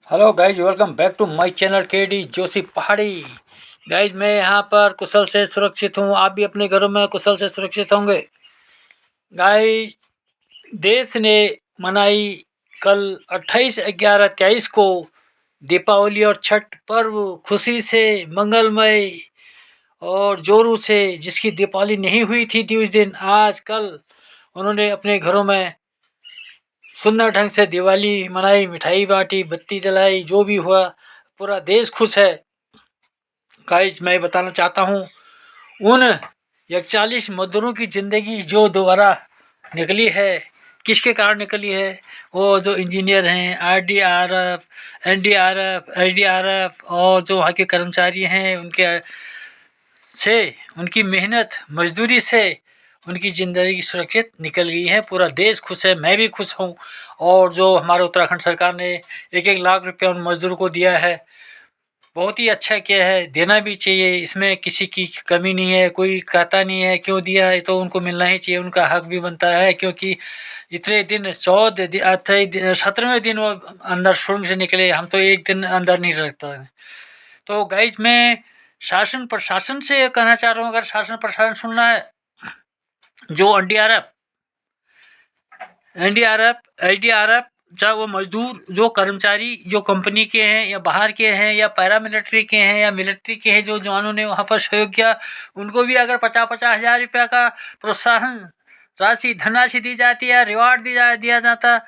Hello guys, welcome back to my channel KD Joshi Pahadi. Guys, मैं यहाँ पर कुशल से सुरक्षित हूँ। आप भी अपने घरों में कुशल से सुरक्षित होंगे। गाइज, देश ने मनाई कल 28/11/23 को दीपावली और छठ पर्व खुशी से, मंगलमय और जोरों से। जिसकी दीपावली नहीं हुई थी उस दिन, आज कल उन्होंने अपने घरों में सुंदर ढंग से दिवाली मनाई, मिठाई बांटी, बत्ती जलाई। जो भी हुआ, पूरा देश खुश है। गाइस, मैं बताना चाहता हूँ, उन 41 मजदूरों की ज़िंदगी जो दोबारा निकली है, किसके कारण निकली है? वो जो इंजीनियर हैं, आरडीआरएफ, एनडीआरएफ, एसडीआरएफ और जो वहाँ के कर्मचारी हैं, उनकी मेहनत मजदूरी से उनकी ज़िंदगी सुरक्षित निकल गई है। पूरा देश खुश है, मैं भी खुश हूँ। और जो हमारे उत्तराखंड सरकार ने 1-1 लाख रुपया उन मज़दूरों को दिया है, बहुत ही अच्छा किया है। देना भी चाहिए, इसमें किसी की कमी नहीं है। कोई कहता नहीं है क्यों दिया है, तो उनको मिलना ही चाहिए, उनका हक भी बनता है। क्योंकि इतने दिन 17वें दिन वो अंदर सुरंग से निकले, हम तो एक दिन अंदर नहीं रहता है। तो गाइज, मैं शासन प्रशासन से कहना चाह रहा हूँ, अगर शासन प्रशासन सुनना है, जो एनडीआरएफ, एसडीआरएफ, चाहे वो मजदूर, जो कर्मचारी, जो कंपनी के हैं या बाहर के हैं या पैरामिलिट्री के हैं या मिलिट्री के हैं, जो जवानों ने वहाँ पर सहयोग किया, उनको भी अगर 50-50 हज़ार रुपया का प्रोत्साहन राशि, धनराशि दी जाती है, रिवार्ड दिया जाता,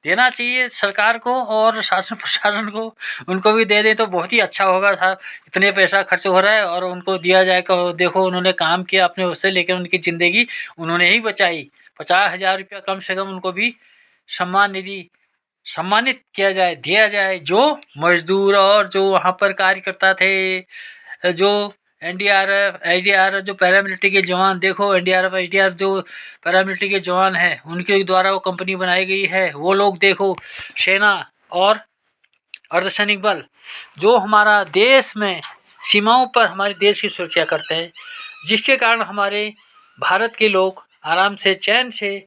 देना चाहिए सरकार को और शासन प्रशासन को। उनको भी दे दें तो बहुत ही अच्छा होगा साहब। इतने पैसा खर्च हो रहा है और उनको दिया जाए। देखो, उन्होंने काम किया अपने उससे, लेकिन उनकी ज़िंदगी उन्होंने ही बचाई। 50,000 रुपया कम से कम उनको भी सम्मान निधि सम्मानित किया जाए, दिया जाए। जो मजदूर और जो वहाँ पर कार्यकर्ता थे, जो एनडीआरएफ, एसडीआरएफ, जो पैरामिलिट्री के जवान, देखो एनडीआरएफ, एसडीआरएफ जो पैरामिलिट्री के जवान हैं, उनके द्वारा वो कंपनी बनाई गई है। वो लोग देखो, सेना और अर्धसैनिक बल जो हमारा देश में सीमाओं पर हमारे देश की सुरक्षा करते हैं, जिसके कारण हमारे भारत के लोग आराम से, चैन से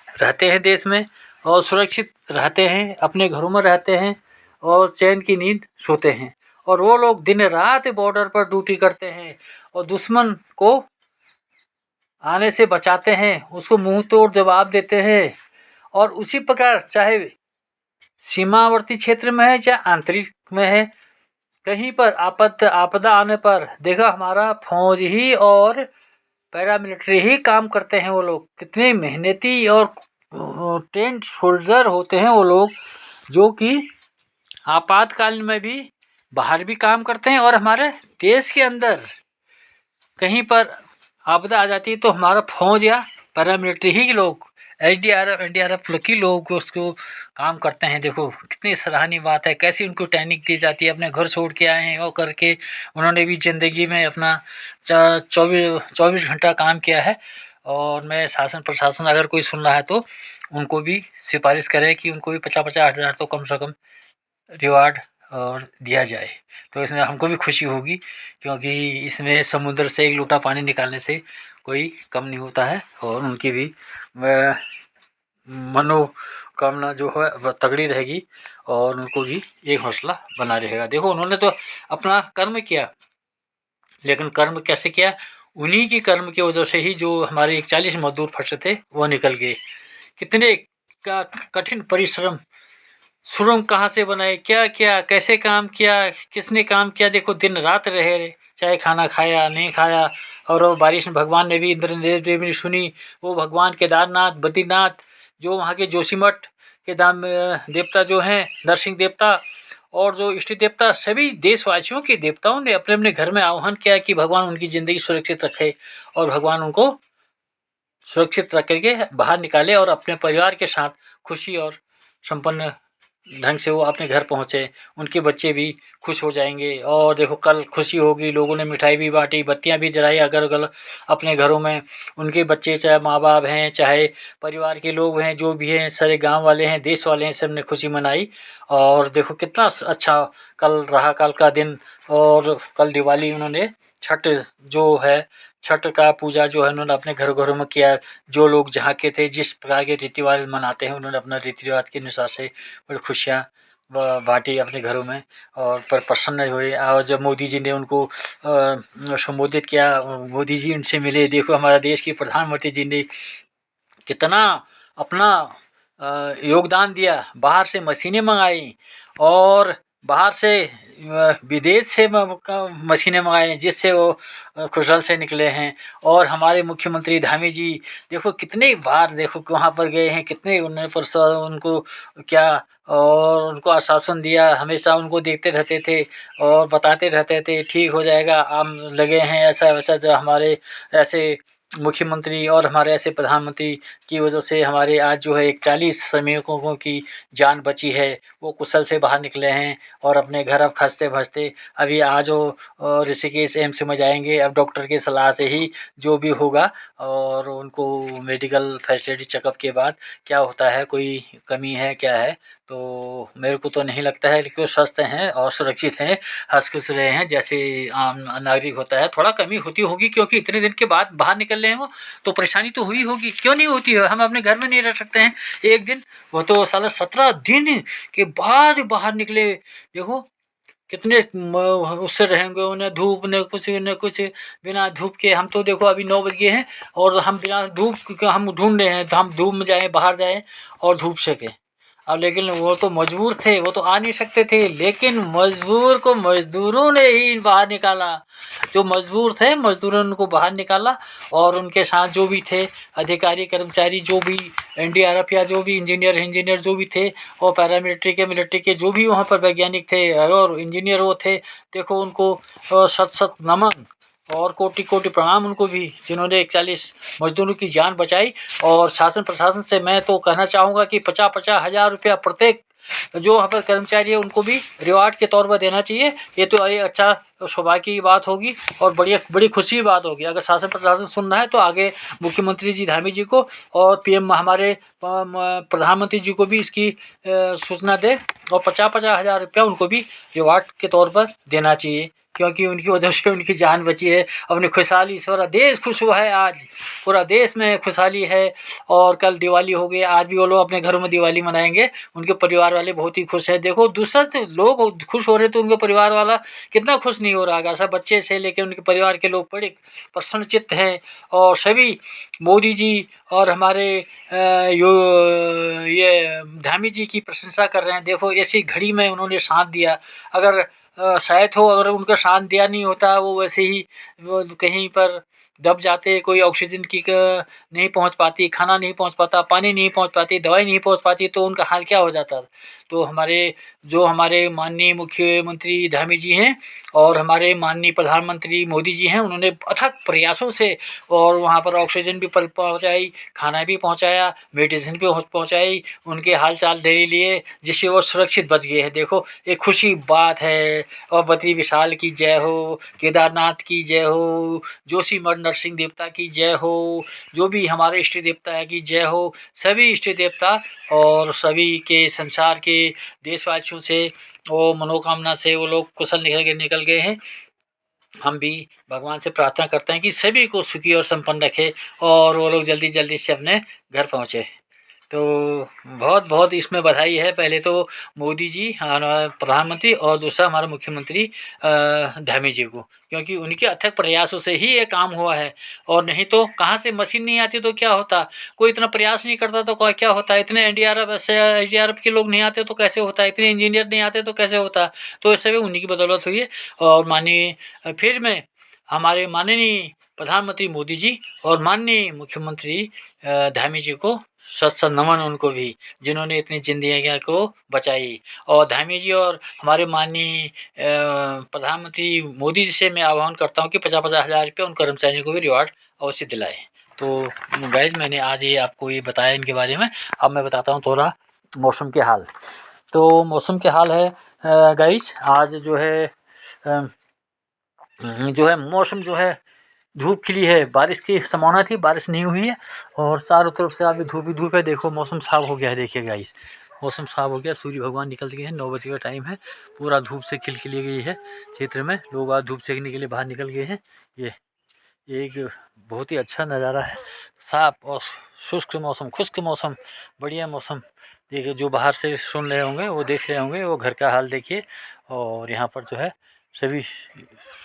रहते हैं देश में और सुरक्षित रहते हैं, अपने घरों में रहते हैं और चैन की नींद सोते हैं। और वो लोग दिन रात बॉर्डर पर ड्यूटी करते हैं और दुश्मन को आने से बचाते हैं, उसको मुंह तोड़ जवाब देते हैं। और उसी प्रकार, चाहे सीमावर्ती क्षेत्र में है चाहे आंतरिक में है, कहीं पर आपदा आने पर देखा, हमारा फौज ही और पैरामिलिट्री ही काम करते हैं। वो लोग कितने मेहनती और ट्रेंड सोल्जर होते हैं वो लोग, जो कि आपातकाल में भी बाहर भी काम करते हैं। और हमारे देश के अंदर कहीं पर आपदा आ जाती है तो हमारा फौज या पैरामिलिट्री ही लोग, एसडीआरएफ, एनडीआरएफ के लोग उसको काम करते हैं। देखो कितनी सराहनीय बात है, कैसी उनको ट्रेनिंग दी जाती है। अपने घर छोड़ के आए हैं, वो करके उन्होंने भी ज़िंदगी में अपना 24 घंटा काम किया है। और मैं शासन प्रशासन, अगर कोई सुन रहा है तो उनको भी सिफारिश करें कि उनको भी 50-50 हज़ार तो कम से कम रिवार्ड और दिया जाए। तो इसमें हमको भी खुशी होगी, क्योंकि इसमें समुद्र से एक लोटा पानी निकालने से कोई कम नहीं होता है। और उनकी भी मनोकामना जो है वह तगड़ी रहेगी और उनको भी एक हौसला बना रहेगा। देखो, उन्होंने तो अपना कर्म किया, लेकिन कर्म कैसे किया? उन्हीं की कर्म की वजह से ही जो हमारे 41 मजदूर फंसे थे वो निकल गए। कितने का कठिन परिश्रम, सुरंग कहाँ से बनाए, क्या किया, कैसे काम किया, किसने काम किया। देखो, दिन रात रहे, चाहे खाना खाया नहीं खाया। और वो बारिश में भगवान ने भी, इंद्र देव ने सुनी। वो भगवान केदारनाथ, बद्रीनाथ, जो वहाँ के जोशीमठ के दाम देवता जो हैं, नरसिंह देवता और जो इष्ट देवता, सभी देशवासियों के देवताओं ने अपने अपने घर में आह्वान किया कि भगवान उनकी ज़िंदगी सुरक्षित रखे और भगवान उनको सुरक्षित रख करके बाहर निकाले और अपने परिवार के साथ खुशी और संपन्न ढंग से वो अपने घर पहुँचे। उनके बच्चे भी खुश हो जाएंगे। और देखो, कल खुशी होगी, लोगों ने मिठाई भी बांटी, बत्तियां भी जलाई अगल बगल अपने घरों में। उनके बच्चे, चाहे माँ बाप हैं, चाहे परिवार के लोग हैं, जो भी हैं, सारे गांव वाले हैं, देश वाले हैं, सब ने खुशी मनाई। और देखो कितना अच्छा कल रहा, कल का दिन। और कल दिवाली, उन्होंने छठ जो है, छठ का पूजा जो है उन्होंने अपने घरों घरों में किया। जो लोग जहाँ के थे, जिस प्रकार के रीति रिवाज मनाते हैं, उन्होंने अपना रीति रिवाज के अनुसार से बड़ी खुशियाँ बाँटी अपने घरों में और प्रसन्न हुए। और जब मोदी जी ने उनको संबोधित किया, मोदी जी उनसे मिले। देखो हमारा देश के प्रधानमंत्री जी ने कितना अपना योगदान दिया, बाहर से मशीनें मंगाई और बाहर से विदेश से मशीनें मंगाई, जिससे वो कुशल से निकले हैं। और हमारे मुख्यमंत्री धामी जी देखो कितने बार देखो वहाँ पर गए हैं, कितने उनको क्या और उनको आश्वासन दिया, हमेशा उनको देखते रहते थे और बताते रहते थे ठीक हो जाएगा, आप लगे हैं ऐसा वैसा। जो हमारे ऐसे मुख्यमंत्री और हमारे ऐसे प्रधानमंत्री की वजह से हमारे आज जो है 41 श्रमिकों की जान बची है, वो कुशल से बाहर निकले हैं और अपने घर अब खसते-भसते अभी आज वो ऋषिकेश एम्स में जाएँगे। अब डॉक्टर की सलाह से ही जो भी होगा और उनको मेडिकल फैसिलिटी चेकअप के बाद क्या होता है, कोई कमी है क्या है, तो मेरे को तो नहीं लगता है, लेकिन वो स्वस्थ हैं और सुरक्षित हैं, हँस-खुश रहे हैं जैसे आम नागरिक होता है। थोड़ा कमी होती होगी क्योंकि इतने दिन के बाद बाहर निकल रहे हैं वो, तो परेशानी तो हुई होगी, क्यों नहीं होती है? हम अपने घर में नहीं रह सकते हैं एक दिन? वो तो साला 17 दिन के बाद बाहर निकले। देखो कितने उससे रहेंगे, उन्हें धूप न कुछ, बिना धूप के। हम तो देखो अभी 9 बज गए हैं और हम बिना धूप के हम ढूंढ रहे हैं, तो हम धूप में जाएँ, बाहर जाएँ और धूप सेकें। अब लेकिन वो तो मजबूर थे, वो तो आ नहीं सकते थे, लेकिन मजबूर को मजदूरों ने ही बाहर निकाला। जो मजबूर थे, मजदूरों ने उनको बाहर निकाला और उनके साथ जो भी थे अधिकारी, कर्मचारी, जो भी एनडीआरएफ या जो भी इंजीनियर जो भी थे और पैरामिलिट्री के, मिलिट्री के जो भी वहाँ पर वैज्ञानिक थे और इंजीनियर वो थे, देखो उनको शत-शत नमन और कोटि-कोटि प्रणाम उनको भी, जिन्होंने 41 मज़दूरों की जान बचाई। और शासन प्रशासन से मैं तो कहना चाहूँगा कि 50-50 हज़ार रुपया प्रत्येक जो वहाँ पर कर्मचारी है उनको भी रिवार्ड के तौर पर देना चाहिए। ये तो ये अच्छा सौभाग्य की बात होगी और बड़ी खुशी की बात होगी। अगर शासन प्रशासन सुन रहा है तो आगे मुख्यमंत्री जी धामी जी को और पीएम हमारे प्रधानमंत्री जी को भी इसकी सूचना दे और 50-50 हज़ार रुपया उनको भी रिवार्ड के तौर पर देना चाहिए, क्योंकि उनकी वजह से उनकी जान बची है। अपनी खुशहाली से पूरा देश खुश हुआ है आज, पूरा देश में खुशहाली है। और कल दिवाली हो गई, आज भी वो लोग अपने घरों में दिवाली मनाएंगे, उनके परिवार वाले बहुत ही खुश हैं। देखो दूसरा तो लोग खुश हो रहे तो उनके परिवार वाला कितना खुश नहीं हो रहा होगा। सब बच्चे से लेकर उनके परिवार के लोग बड़े प्रसन्नचित्त हैं और सभी मोदी जी और हमारे ये धामी जी की प्रशंसा कर रहे हैं। देखो ऐसी घड़ी में उन्होंने साथ दिया। अगर शायद हो, अगर उनका साथ दिया नहीं होता, वो वैसे ही वो कहीं पर दब जाते, कोई ऑक्सीजन की नहीं पहुंच पाती, खाना नहीं पहुंच पाता, पानी नहीं पहुंच पाती, दवाई नहीं पहुंच पाती, तो उनका हाल क्या हो जाता। तो हमारे माननीय मुख्यमंत्री धामी जी हैं और हमारे माननीय प्रधानमंत्री मोदी जी हैं, उन्होंने अथक प्रयासों से और वहाँ पर ऑक्सीजन भी पहुँचाई, खाना भी पहुँचाया, मेडिसिन भी पहुँचाई, उनके हाल चाल ले लिए, जिससे वो सुरक्षित बच गए हैं। देखो एक खुशी बात है। और बद्री विशाल की जय हो, केदारनाथ की जय हो, जोशीमठ नरसिंह देवता की जय हो, जो भी हमारे इष्ट देवता है की जय हो। सभी इष्ट देवता और सभी के संसार के देशवासियों से वो मनोकामना से वो लोग कुशल निकल गए हैं। हम भी भगवान से प्रार्थना करते हैं कि सभी को सुखी और संपन्न रखे और वो लोग जल्दी जल्दी से अपने घर पहुँचे। तो बहुत बहुत इसमें बधाई है। पहले तो मोदी जी हमारा प्रधानमंत्री और दूसरा हमारा मुख्यमंत्री धामी जी को, क्योंकि उनके अथक प्रयासों से ही ये काम हुआ है। और नहीं तो कहाँ से मशीन नहीं आती तो क्या होता, कोई इतना प्रयास नहीं करता तो क्या होता, इतने एनडीआरएफ के लोग नहीं आते तो कैसे होता, इतने इंजीनियर नहीं आते तो कैसे होता। तो ये सभी उन्हीं की बदौलत हुई है। और माननीय फिर मैं हमारे माननीय प्रधानमंत्री मोदी जी और माननीय मुख्यमंत्री धामी जी को सत नमन उनको भी, जिन्होंने इतनी ज़िंदगियों को बचाई। और धामी जी और हमारे माननीय प्रधानमंत्री मोदी जी से मैं आह्वान करता हूँ कि 50-50 हज़ार रुपये उन कर्मचारियों को भी रिवार्ड अवश्य दिलाएँ। तो गाइज़ मैंने आज ये आपको ये बताया इनके बारे में। अब मैं बताता हूँ थोड़ा मौसम के हाल। तो मौसम के हाल है गाइज़, आज जो है मौसम जो है धूप खिली है, बारिश की संभावना थी, बारिश नहीं हुई है और चारों तरफ से अभी धूप ही धूप है। देखो मौसम साफ हो गया है, देखिए गाइस मौसम साफ हो गया, सूर्य भगवान निकल गए हैं, 9 बजे का टाइम है, पूरा धूप से खिलखिली गई है क्षेत्र में, लोग आज धूप सेकने के लिए बाहर निकल गए हैं। ये एक बहुत ही अच्छा नज़ारा है, साफ और शुष्क मौसम, खुश्क मौसम, बढ़िया मौसम देखिए जो बाहर से सुन रहे होंगे वो देख रहे होंगे, वो घर का हाल देखिए। और यहाँ पर जो है सभी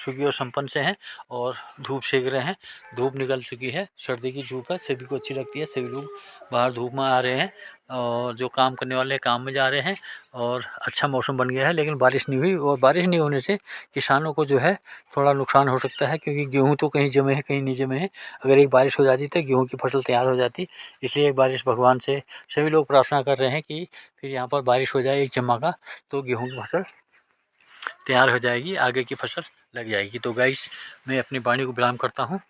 सुखी और संपन्न से हैं और धूप सेक रहे हैं। धूप निकल चुकी है, सर्दी की धूप है, सभी को अच्छी लगती है। सभी लोग बाहर धूप में आ रहे हैं और जो काम करने वाले काम में जा रहे हैं। और अच्छा मौसम बन गया है, लेकिन बारिश नहीं हुई, और बारिश नहीं होने से किसानों को जो है थोड़ा नुकसान हो सकता है, क्योंकि गेहूँ तो कहीं जमे हैं कहीं नहीं जमे हैं। अगर एक बारिश हो जाती तो गेहूँ की फसल तैयार हो जाती। इसलिए एक बारिश भगवान से सभी लोग प्रार्थना कर रहे हैं कि फिर यहाँ पर बारिश हो जाए एक जमा का, तो गेहूँ की फसल तैयार हो जाएगी, आगे की फसल लग जाएगी। तो गाइस मैं अपनी वाणी को विराम करता हूँ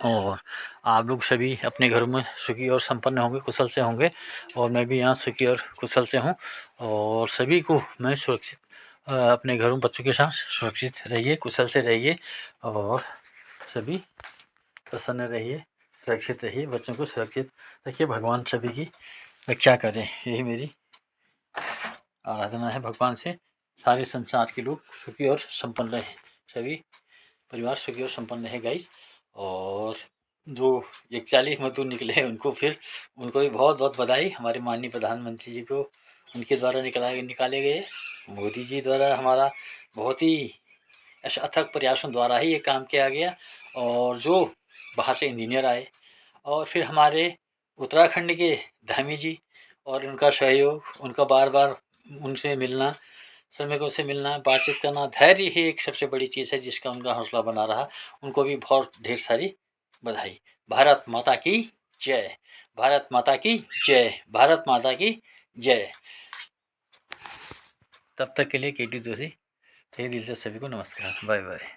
और आप लोग सभी अपने घरों में सुखी और संपन्न होंगे, कुशल से होंगे। और मैं भी यहाँ सुखी और कुशल से हूँ। और सभी को मैं सुरक्षित अपने घरों बच्चों के साथ सुरक्षित रहिए, कुशल से रहिए और सभी प्रसन्न रहिए, सुरक्षित रहिए, बच्चों को सुरक्षित रखिए। भगवान सभी की रक्षा करें, यही मेरी आराधना है भगवान से। सारे संसार के लोग सुखी और संपन्न रहे, सभी परिवार सुखी और संपन्न रहे गाइस। और जो 41 मजदूर निकले हैं उनको भी बहुत बहुत बधाई हमारे माननीय प्रधानमंत्री जी को, उनके द्वारा निकाले गए, मोदी जी द्वारा हमारा बहुत ही अथक प्रयासों द्वारा ही ये काम किया गया। और जो बाहर से इंजीनियर आए और फिर हमारे उत्तराखंड के धामी जी और उनका सहयोग, उनका बार बार उनसे मिलना, श्रमिकों से मिलना, बातचीत करना, धैर्य ही एक सबसे बड़ी चीज़ है जिसका उनका हौसला बना रहा। उनको भी बहुत ढेर सारी बधाई। भारत माता की जय, भारत माता की जय, भारत माता की जय। तब तक के लिए केटी जोशी, तहे दिल से सभी को नमस्कार, बाय बाय।